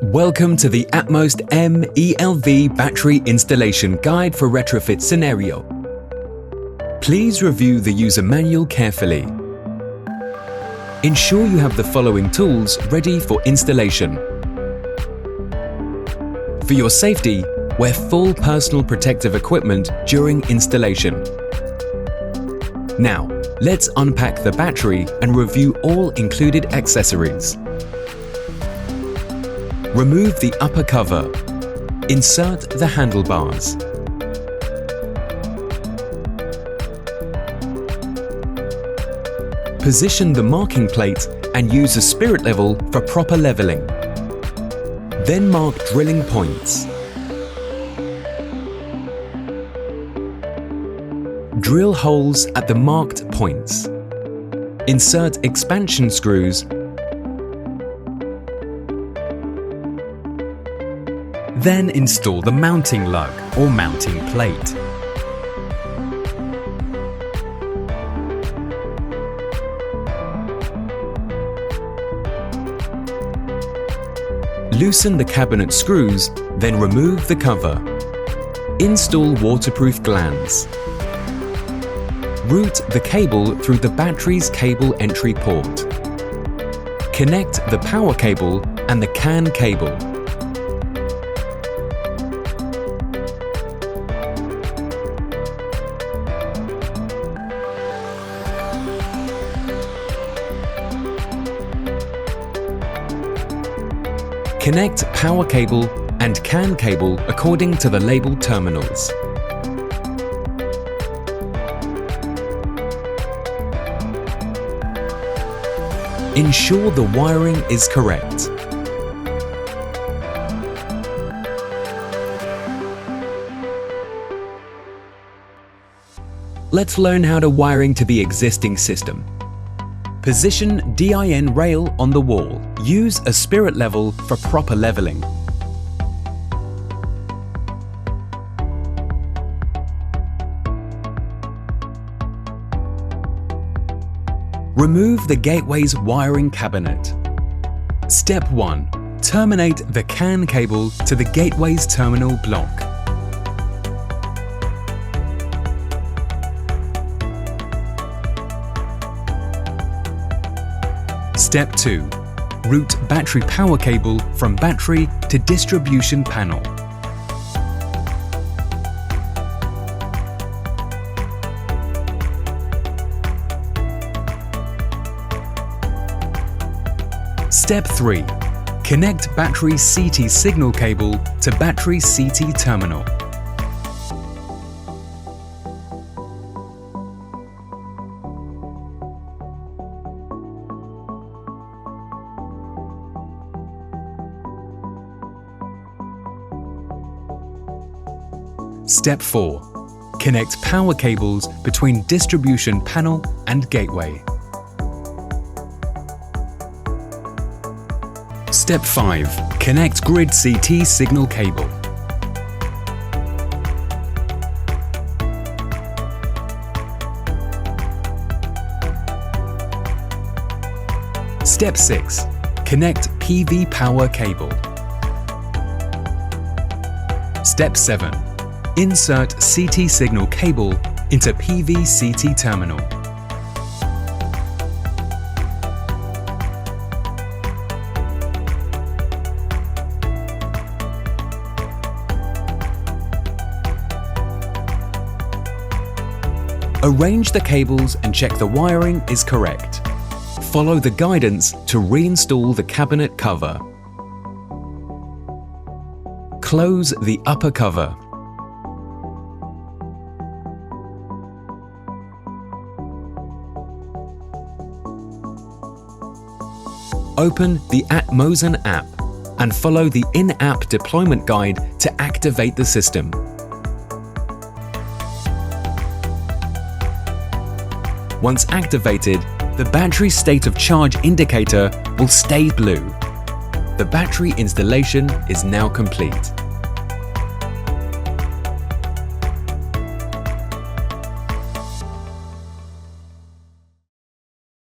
Welcome to the ATMOCE M-ELV Battery Installation Guide for Retrofit Scenario. Please review the user manual carefully. Ensure you have the following tools ready for installation. For your safety, wear full personal protective equipment during installation. Now, let's unpack the battery and review all included accessories. Remove the upper cover. Insert the handlebars. Position the marking plate and use a spirit level for proper leveling. Then mark drilling points. Drill holes at the marked points. Insert expansion screws. Then install the mounting lug or mounting plate. Loosen the cabinet screws, then remove the cover. Install waterproof glands. Route the cable through the battery's cable entry port. Connect the power cable and the CAN cable. Connect power cable and CAN cable according to the labeled terminals. Ensure the wiring is correct. Let's learn how to wiring to the existing system. Position DIN rail on the wall. Use a spirit level for proper leveling. Remove the gateway's wiring cabinet. Step 1. Terminate the CAN cable to the gateway's terminal block. Step 2. Route battery power cable from battery to distribution panel. Step 3. Connect battery CT signal cable to battery CT terminal. Step 4. Connect power cables between distribution panel and gateway. Step 5. Connect grid CT signal cable. Step 6. Connect PV power cable. Step 7. Insert CT signal cable into PV CT terminal. Arrange the cables and check the wiring is correct. Follow the guidance to reinstall the cabinet cover. Close the upper cover. Open the ATMOCE app and follow the in-app deployment guide to activate the system. Once activated, the battery state of charge indicator will stay blue. The battery installation is now complete.